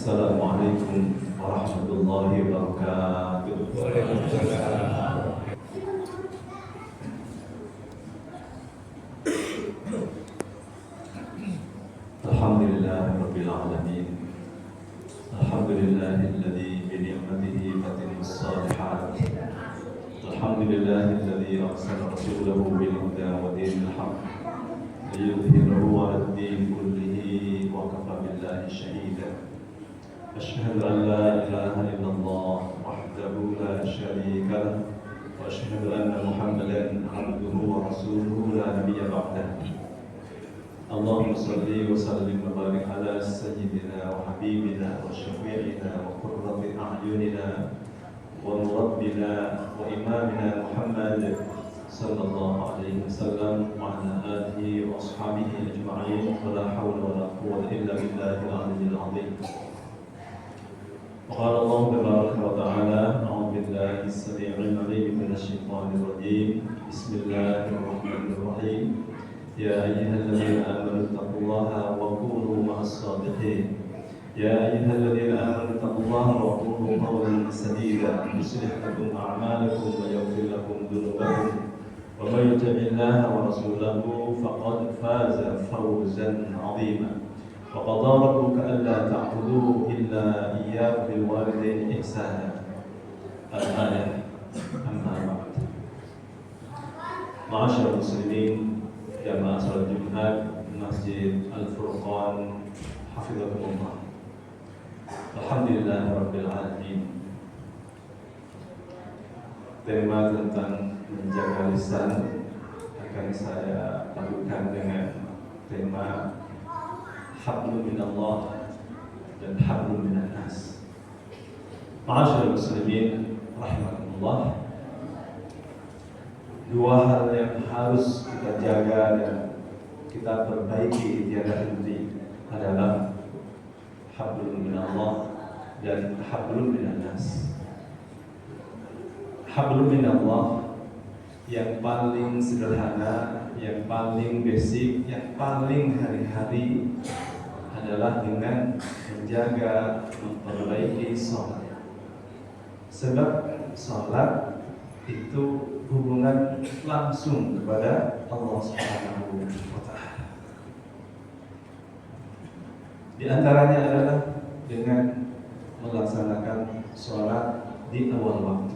Assalamualaikum warahmatullahi wabarakatuh. Waalaikumsalam. Alhamdulillahirabbil alamin. Alhamdulillahilladzi bi ni'matihi tatimmus shalihat. Alhamdulillahilladzi arsala rasulahu bil huda wa dinil haqq liyudhhirahu 'alad din kullihi wa kafa billahi shahida. Asyhadu an la ilaha illallah wahdahu la syarika lah wa asyhadu anna Muhammadan 'abduhu wa rasuluhu la nabiyya ba'dah. Allahumma salli wa sallim wa barik ala sayyidina wa habibina wa syafi'ina wa qurrati a'yunina wa murabbina wa imamina Muhammad sallallahu alaihi wasallam wa ala alihi wa ashabihi ajma'in wa la hawla wa la quwwata illa billahil aliyyil 'azim. وقال الله تبارك وتعالى أعوذ بالله السميع العليم من الشيطان الرجيم بسم الله الرحمن الرحيم يا أيها الذين آمنوا اتقوا الله وكونوا مع الصادقين يا أيها الذين آمنوا اتقوا الله وقولوا قولا سديدا يصلح لكم أعمالكم ويغفر لكم ذنوبكم ومن يطع الله ورسوله فقد فاز فوزا عظيما وقضى ربك ألا تعبدوا إلا إياه بالوالدين إحسانا الآية. أما بعد معاشر المسلمين jamaah salat Jumat Masjid Al-Furqan hafizakumullah. Alhamdulillahirabbil alamin. Tema tentang menjaga lisan akan saya lakukan dengan tema hablum minallah dan hablum minan nas. Ma'asyiral muslimin rahimakumullah. Dua hal yang harus kita jaga dan kita perbaiki tiada henti adalah hablum minallah dan hablum minan nas. Hablum minallah yang paling sederhana, yang paling basic, yang paling hari-hari adalah dengan menjaga, memperbaiki sholat. Sebab sholat itu hubungan langsung kepada Allah Subhanahu wa Ta'ala. Di antaranya adalah dengan melaksanakan sholat di awal waktu.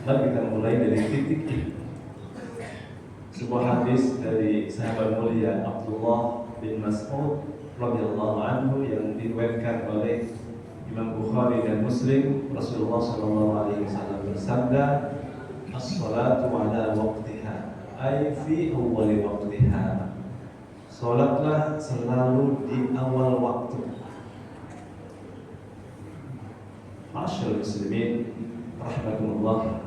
Mari kita mulai dari titik ini. Sebuah hadis dari sahabat mulia Abdullah bin Mas'ud radhiyallahu anhu yang diriwayatkan oleh Imam Bukhari dan Muslim. Rasulullah sallallahu alaihi wasallam bersabda, "As-salatu ala waqtiha, ay fi awwali waqtiha." Salatlah selalu di awal waktu. Ma'asyiral muslimin rahimakumullah.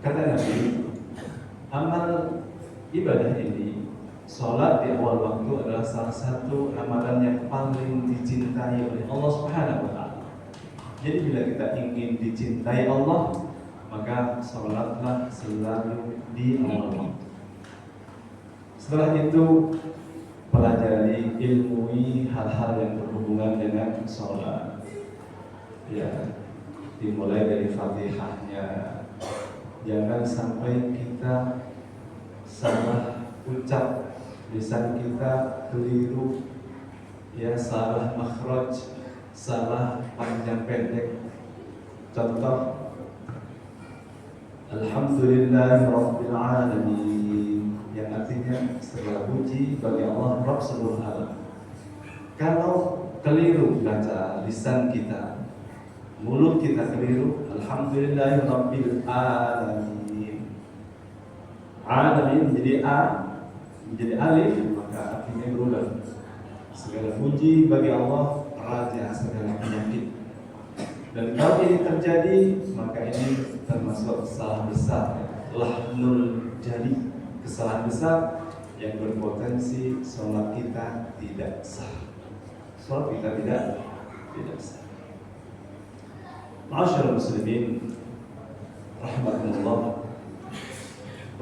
Kata Nabi, amal ibadah ini, salat di awal waktu adalah salah satu amalan yang paling dicintai oleh Allah Subhanahu wa Ta'ala. Jadi bila kita ingin dicintai Allah, maka salatlah selalu di awal waktu. Setelah itu pelajari, ilmui hal-hal yang berhubungan dengan salat. Ya, dimulai dari Fatihahnya. Jangan sampai kita salah ucap, lisan kita keliru, ya, salah makhraj, salah panjang pendek. Contoh, Alhamdulillahirabbil alamin, yang artinya segala puji bagi Allah Rabb seluruh alam. Kalau keliru baca lisan kita, mulut kita keliru, Alhamdulillahirabbil alamin. Alamin menjadi a, menjadi alif, maka artinya berulang. Segala puji bagi Allah, Raja segala penyakit. Dan kalau ini terjadi, maka ini termasuk salah besar, lahnul jali, kesalahan besar yang berpotensi sholat kita tidak sah. Sholat kita tidak sah. Ma'asyiral muslimin rahimakumullah.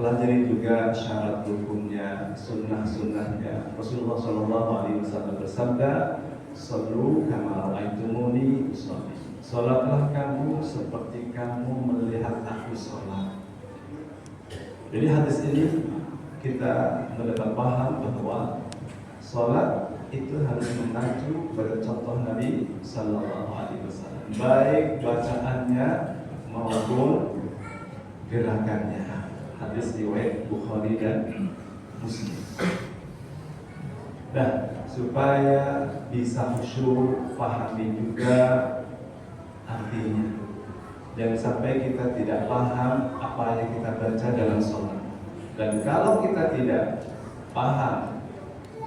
pelajari juga syarat rukunnya, sunnah-sunnahnya. Rasulullah SAW bersabda, "Shallu kama ra'aitumuni usolli." Salatlah kamu seperti kamu melihat aku salat. Jadi hadis ini kita mendapat paham bahwa salat itu harus mengacu pada contoh Nabi Sallallahu Alaihi Wasallam, baik bacaannya maupun gerakannya. Hadis riwayat Bukhari dan Muslim. Nah, supaya bisa khusyuk, pahami juga artinya. Jangan sampai kita tidak paham apa yang kita baca dalam sholat. Dan kalau kita tidak paham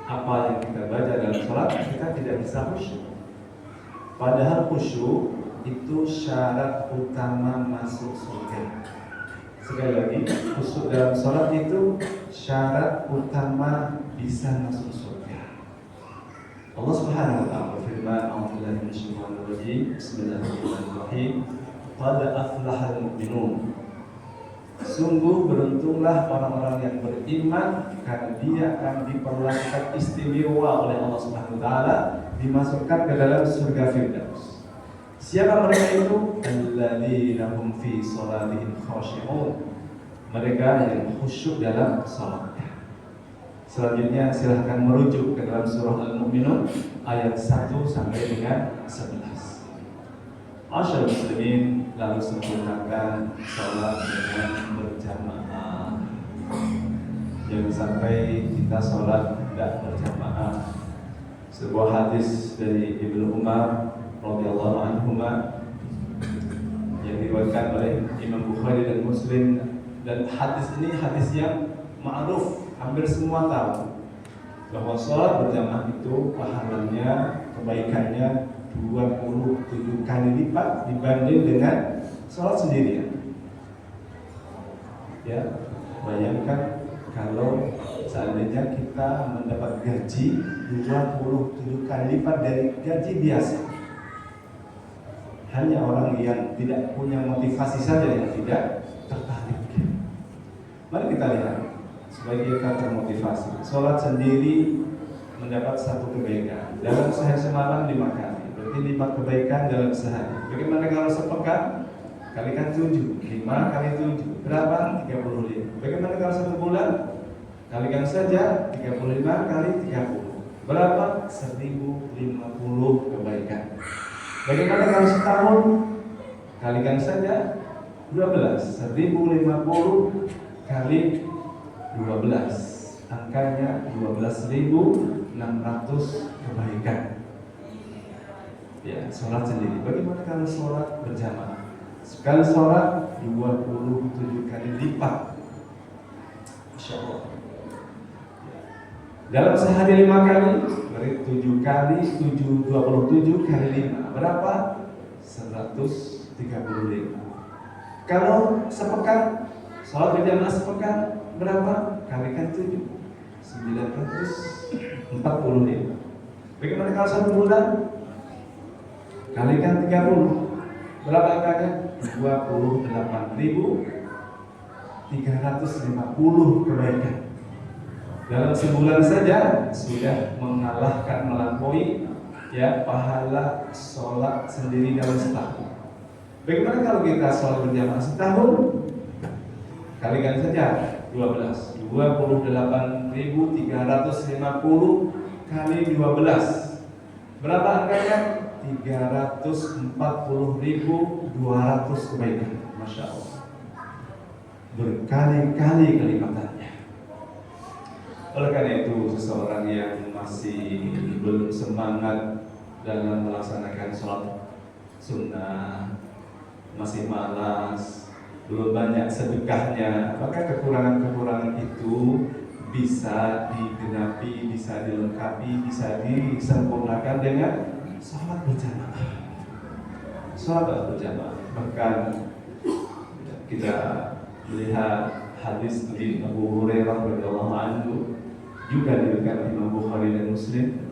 apa yang kita baca dalam sholat, kita tidak bisa khusyuk. Padahal khusyuk itu syarat utama masuk surga. Sekali lagi, khusyuk dalam sholat itu syarat utama bisa masuk surga. Allah Subhanahu wa taala berfirman, "A'udzubillahi minasyaitonir rajim. Bismillahirrahmanirrahim. Qad aflahal mu'minun." Sungguh beruntunglah orang-orang yang beriman, karena dia akan diperlakukan istimewa oleh Allah Subhanahu wa taala, dimasukkan ke dalam surga Firdaus. Siapa mereka itu? Alladzina hum fi shalatihim khashi'un. Mereka yang khusyuk dalam salatnya. Selanjutnya silahkan merujuk ke dalam surah Al-Mu'minun ayat 1 sampai dengan 11. Masyaallah muslimin, lalu sempurnakan salat dengan berjamaah. Jangan sampai kita salat tidak berjamaah. Sebuah hadis dari Ibnu Umar radhiyallahu anhuma yang diriwayatkan oleh Imam Bukhari dan Muslim, dan hadis ini hadis yang ma'ruf, hampir semua tahu bahwa sholat berjamaah itu pahalanya, kebaikannya 27 kali lipat dibanding dengan sholat sendirian. Ya, bayangkan kalau seandainya kita mendapat gaji 27 kali lipat dari gaji biasa. Hanya orang yang tidak punya motivasi saja yang tidak tertarik. Mari kita lihat, sebagai kita termotivasi. Sholat sendiri mendapat satu kebaikan. Dalam sehari semalam 5 kali, berarti 5 kebaikan dalam sehari. Bagaimana kalau sepekan? Kalikan 7, 5 kali 7 berapa? 35. Bagaimana kalau 1 bulan? Kalikan saja 35 kali 30 berapa? 1050 kebaikan. Bagaimana kalau setahun? Kalikan saja 12, 1050 kali 12, angkanya 12.600 kebaikan. Ya, sholat sendiri. Bagaimana kalau sholat berjamaah? Sekali sholat 27 kali lipat. Masya Allah. Dalam sehari 5 kali, berarti 7 kali 7, 27 kali 5 berapa? 135. Kalau sepekan, sholat berjamaah sepekan berapa? Kalikan 7, 945. Bagaimana kalau 1 bulan? Kalikan 30, berapa angkanya? 28.350 kebaikan. Dalam sebulan saja sudah mengalahkan, melampaui ya pahala sholat sendiri dalam setahun. Bagaimana kalau kita sholat berjamaah setahun? Kalikan saja 12, 28.350 kali 12 berapa angkanya? 340.200 kebaikan. Masya Allah, berkali-kali kelipatannya. Oleh karena itu, seseorang yang masih belum semangat dalam melaksanakan sholat sunnah, masih malas, belum banyak sedekahnya, maka kekurangan-kekurangan itu bisa digenapi, bisa dilengkapi, bisa disempurnakan dengan sholat berjamaah. Sholat berjamaah. Bahkan kita melihat hadis dari Abu Hurairah radhiyallahu anhu, juga diriwayatkan Imam Bukhari dan Muslim.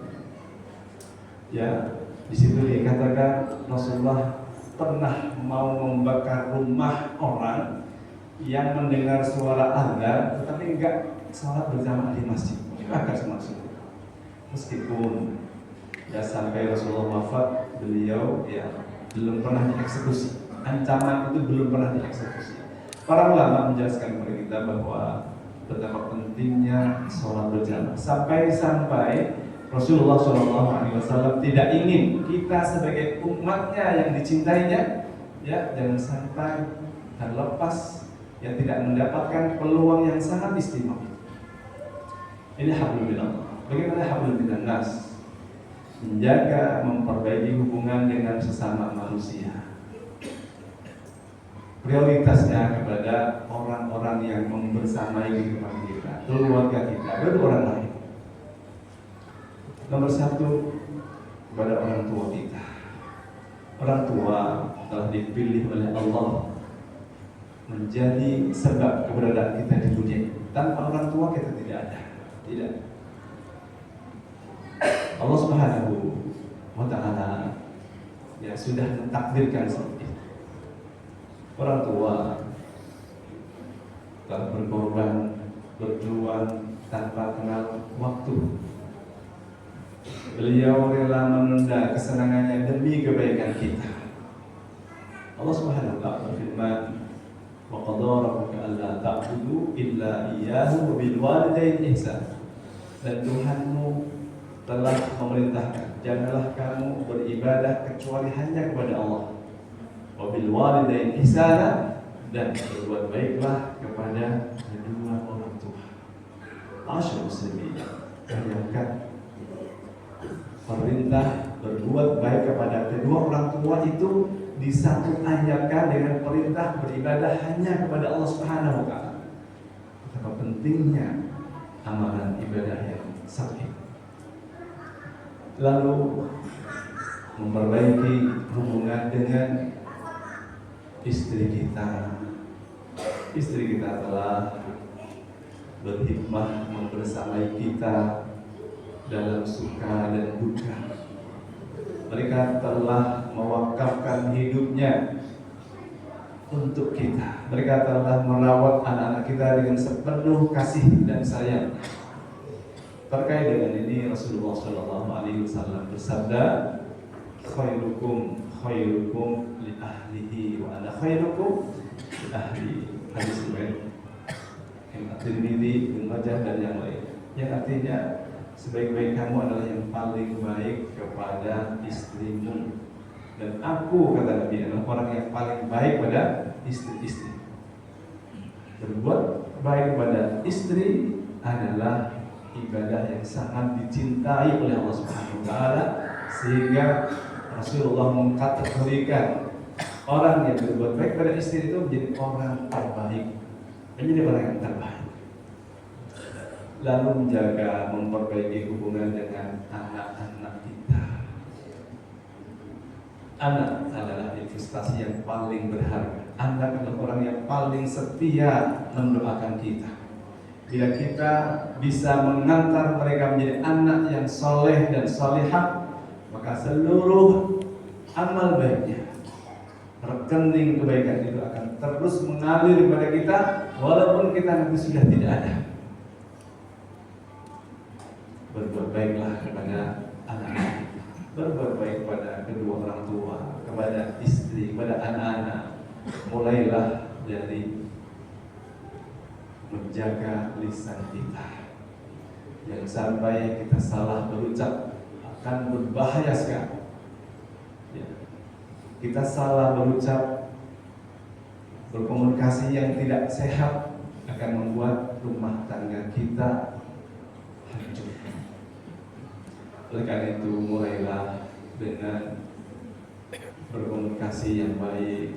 Ya, di situ dikatakan Rasulullah pernah mau membakar rumah orang yang mendengar suara azan tetapi enggak sholat berjamaah di masjid. Itu akan maksudnya. Meskipun ya sampai Rasulullah wafat, beliau ya belum pernah dieksekusi. Ancaman itu belum pernah dieksekusi. Para ulama menjelaskan kepada kita bahwa betapa pentingnya sholat berjamaah sampai Rasulullah SAW tidak ingin kita sebagai umatnya yang dicintainya ya jangan sampai terlepas ya tidak mendapatkan peluang yang sangat istimewa. Ini hablum minallah. Bagaimana hablum minan nas? Menjaga, memperbaiki hubungan dengan sesama manusia. Prioritasnya kepada orang-orang yang membersamai kehidupan kita, keluarga kita, dan orang lain. Nomor satu, kepada orang tua kita. Orang tua telah dipilih oleh Allah menjadi sebab keberadaan kita di dunia. Tanpa orang tua kita tidak ada. Tidak. Allah Subhanahu wa Ta'ala ya sudah mentakdirkan seperti itu. Orang tua telah berkorban, berjuang tanpa kenal waktu. Beliau rela menunda kesenangannya demi kebaikan kita. Allah Subhanahu wa Ta'ala berfirman, "Wa qadara rabbuka alla ta'budu illa iyyahu wa bil walidayni ihsana." Dan Tuhanmu telah memerintahkan, janganlah kamu beribadah kecuali hanya kepada Allah. Wa bil walidayni ihsana, dan berbuat baiklah kepada kedua orang tua. Masyaallah muslimin, bayangkan perintah berbuat baik kepada kedua orang tua itu disatu ayatkan dengan perintah beribadah hanya kepada Allah Subhanahu wa Ta'ala. Betapa pentingnya amalan ibadah yang satu ini. Lalu memperbaiki hubungan dengan istri kita. Istri kita telah berhikmah membersamai kita dalam suka dan duka. Mereka telah mewakafkan hidupnya untuk kita. Mereka telah merawat anak-anak kita dengan sepenuh kasih dan sayang. Terkait dengan ini Rasulullah SAW bersabda, khairukum li ahlihi wa ana khairukum li ahli. Hadis riwayat Tirmidzi, Ibnu Majah dan yang lain. Yang artinya sebaik-baik kamu adalah yang paling baik kepada istrimu, dan aku, kata Nabi, adalah orang yang paling baik pada istri-istri. Berbuat baik kepada istri adalah ibadah yang sangat dicintai oleh Allah Subhanahu wa Ta'ala, sehingga Rasulullah mengkategorikan orang yang berbuat baik pada istri itu menjadi orang terbaik, menjadi orang yang terbaik. Lalu menjaga, memperbaiki hubungan dengan anak-anak kita. Anak adalah investasi yang paling berharga. Anak adalah orang yang paling setia mendoakan kita. Bila kita bisa mengantar mereka menjadi anak yang soleh dan solehah, maka seluruh amal baiknya, rekening kebaikan itu akan terus mengalir kepada kita, walaupun kita nanti sudah tidak ada. Berbuat baiklah kepada anak-anak, berbuat baik kepada kedua orang tua, kepada istri, kepada anak-anak. Mulailah dari menjaga lisan kita. Jangan sampai kita salah berucap, akan berbahaya sekali. Ya. Kita salah berucap, berkomunikasi yang tidak sehat akan membuat rumah tangga kita hancur. Oleh karena itu, mulailah dengan berkomunikasi yang baik,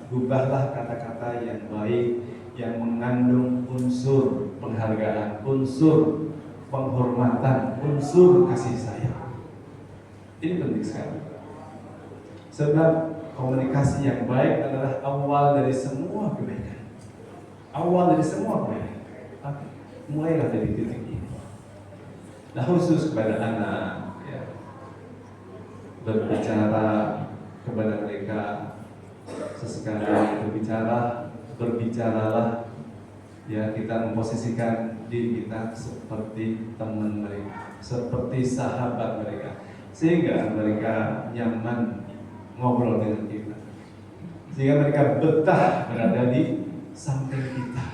gubahlah kata-kata yang baik, yang mengandung unsur penghargaan, unsur penghormatan, unsur kasih sayang. Ini penting sekali. Sebab komunikasi yang baik adalah awal dari semua kebaikan. Awal dari semua kebaikan. Mulailah dari titik ini. Nah, khusus kepada anak, ya, berbicara kepada mereka Sesekali berbicaralah, ya, kita memposisikan diri kita seperti teman mereka, seperti sahabat mereka, sehingga mereka nyaman ngobrol dengan kita, sehingga mereka betah berada di samping kita.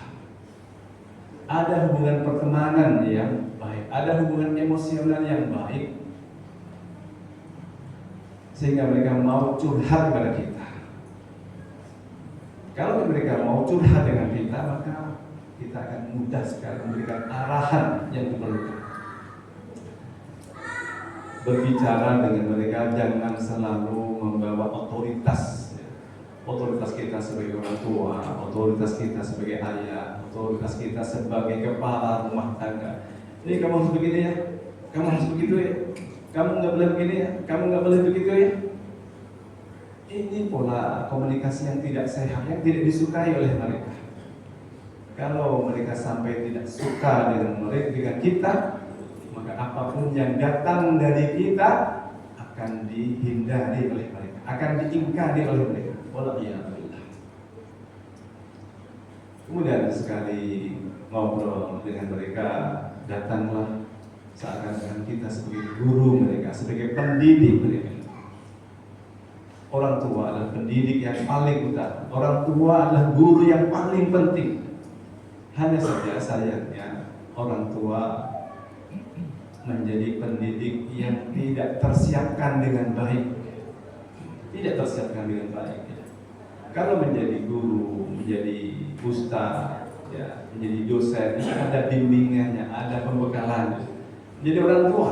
Ada hubungan pertemanan yang baik, ada hubungan emosional yang baik, sehingga mereka mau curhat kepada kita. Kalau mereka mau curhat dengan kita, maka kita akan mudah sekali memberikan arahan yang diperlukan. Berbicara dengan mereka jangan selalu membawa otoritas. Otoritas kita sebagai orang tua, otoritas kita sebagai ayah, otoritas kita sebagai kepala rumah tangga. Ini kamu harus begini ya, kamu harus begitu ya, kamu nggak boleh begini ya, kamu nggak boleh begitu ya. Ini pola komunikasi yang tidak sehat, yang tidak disukai oleh mereka. Kalau mereka sampai tidak suka dengan kita, maka apapun yang datang dari kita akan dihindari oleh mereka, akan diingkari oleh mereka. Wallahu. Kemudian sekali ngobrol dengan mereka, datanglah seakan-akan kita sebagai guru mereka, sebagai pendidik mereka. Orang tua adalah pendidik yang paling utama. Orang tua adalah guru yang paling penting. Hanya saja sayangnya orang tua menjadi pendidik yang tidak tersiapkan dengan baik. Tidak tersiapkan dengan baik. Kalau menjadi guru, menjadi ustaz, ya, menjadi dosen, ada bimbingannya, ada pembekalannya. Jadi orang tua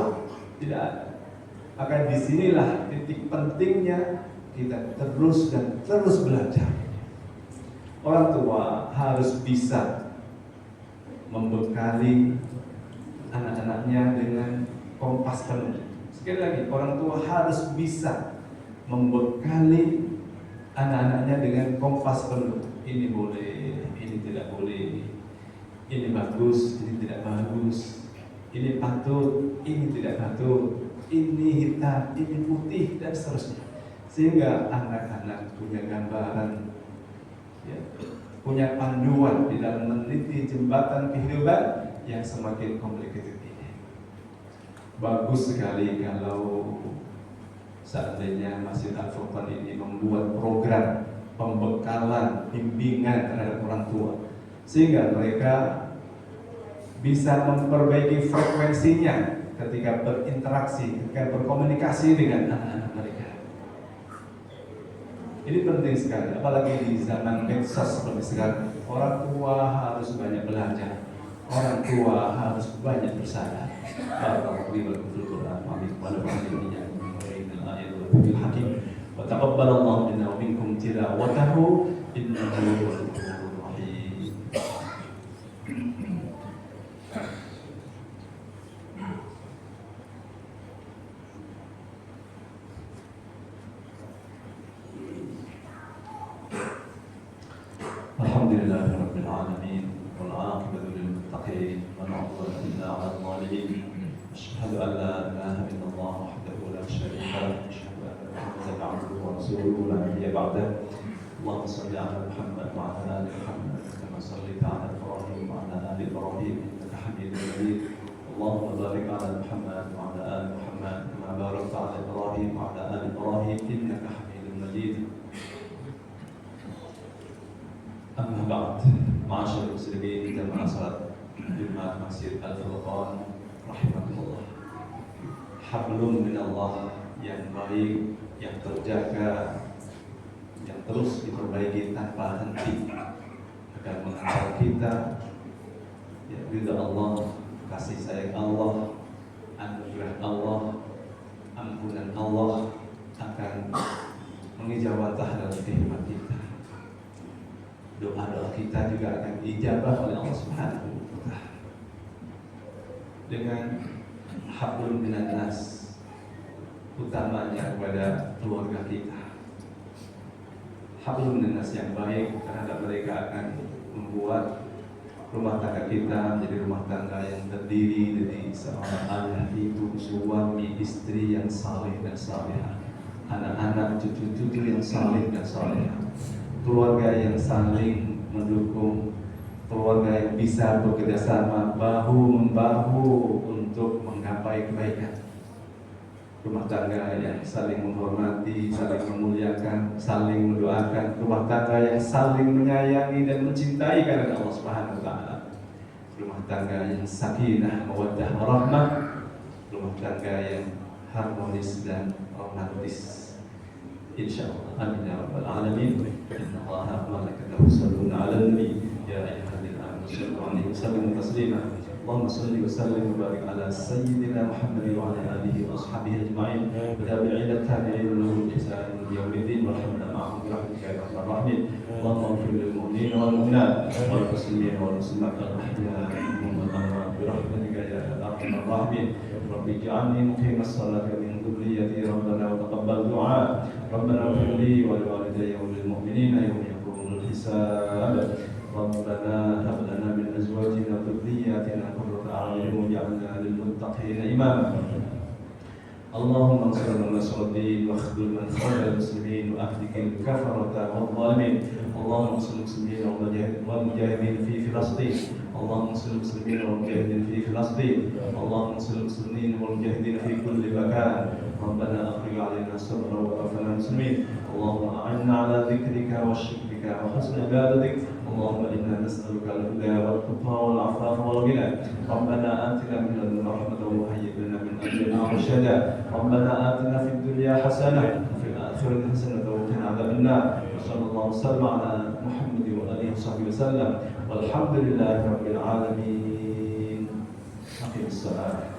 tidak ada. Maka disinilah titik pentingnya kita terus dan terus belajar. Orang tua harus bisa membekali anak-anaknya dengan kompas penuh. Sekali lagi, orang tua harus bisa membekali anak-anaknya dengan kompas penuh. Ini boleh, ini tidak boleh. Ini bagus, ini tidak bagus. Ini patut, ini tidak patut. Ini hitam, ini putih, dan seterusnya. Sehingga anak-anak punya gambaran, ya, punya panduan di dalam meneliti jembatan kehidupan yang semakin komplikated ini. Bagus sekali kalau seandainya Masjid Al-Furqan ini membuat program pembekalan, bimbingan terhadap orang tua, sehingga mereka bisa memperbaiki frekuensinya ketika berinteraksi, ketika berkomunikasi dengan anak-anak mereka. Ini penting sekali, apalagi di zaman medsos seperti sekarang. Orang tua harus banyak belajar, orang tua harus banyak bersadar. Wa taqabbalallahu minna wa minkum tilawatahu innahu huwal ghafurur rahim. Alhamdulillahirabbil alamin wal 'aqibatu lil muttaqin wa la 'udwana illa 'alal zalimin. Asyhadu an la ilaha illallah wahdahu la syarika lahu, asyhadu anna Muhammadan 'abduhu wa rasuluhu la nabiyya ba'dahu. Allahumma shalli 'ala Muhammad wa 'ala ali Muhammad kama shallaita 'ala Ibrahim wa 'ala ali Ibrahim innaka Hamidum Majid. Allahumma barik 'ala Muhammad wa 'ala ali Muhammad kama barakta 'ala Ibrahim wa 'ala ali Ibrahim innaka Hamidum Majid. Amma ba'd, ma'asyiral muslimin jamaah salat Jumat Masjid Al-Furqan rahimakumullah. Hablum minallah yang baik, yang terjaga, yang terus diperbaiki tanpa henti akan mengantar kita ya ridha Allah, kasih sayang Allah, anugerah Allah, ampunan Allah akan mengijawatah dalam kehidupan kita. Doa-doa kita juga akan diijabah oleh Allah Subhanahu wa Ta'ala. Dengan hablum minan nas, utamanya kepada keluarga kita. Hablum minan nas yang baik terhadap mereka akan membuat rumah tangga kita menjadi rumah tangga yang terdiri dari seorang ayah, ibu, suami, istri yang saleh dan salehah. anak-anak, cucu-cucu yang saleh dan salehah, keluarga yang saling mendukung, keluarga yang bisa bekerja sama bahu-membahu untuk menggapai kebaikan, rumah tangga yang saling menghormati, saling memuliakan, saling mendoakan, rumah tangga yang saling menyayangi dan mencintai karena Allah Subhanahu wa taala, rumah tangga yang sakinah, mawaddah, warahmah, rumah tangga yang harmonis dan romantis. Insyaallah. Amin ya rabbal alamin. Inna Allaha wa malaikatahu yusholluna 'alan nabi ya ayyuhalladzina amanu shallu 'alaihi wa sallimu taslima. Allahumma shalli wa sallim wa barik ala sayyidina Muhammad wa ala alihi wa ashabihi ajma'in wa tabi'ina tabi'in lahum bi ihsan ila yaumiddin wa rahmatan ma'ahum bi rahmatika ya arhamar rahimin. Allahumma ighfir lil mu'minina wal mu'minat wal muslimina wal muslimat al ahya'i minhum wal amwat bi rahmatika ya arhamar rahimin. Rabbi ij'alni muqimas salati wa min dhurriyyati rabbana wa taqabbal du'a. ربنا اغفر لي ولوالدي وللمؤمنين يوم يقوم الحساب. ربنا هب لنا من ازواجنا وذرياتنا قرة اعين واجعلنا للمتقين اماما. اللهم انصر من نصر الدين واخذل من خذل المسلمين واهلك الكفرة والظالمين. اللهم انصر المسلمين والمجاهدين في فلسطين. اللهم انصر المسلمين والمجاهدين في فلسطين. اللهم انصر المسلمين والمجاهدين في كل مكان. ربنا افرغ علينا صبرا وتوفنا مسلمين. اللهم اعنا على ذكرك وشكرك وحسن عبادتك. اللهم انا نسالك الهدى والتقى والعفاف والغنى. ربنا اتنا من لدنك رحمه وهيئ لنا من امرنا رشدا. ربنا اتنا في الدنيا حسنه وفي الاخره حسنه وقنا عذاب النار. وصلى الله وسلم على محمد واله وصحبه وسلم والحمد لله رب العالمين. اقم الصلاه.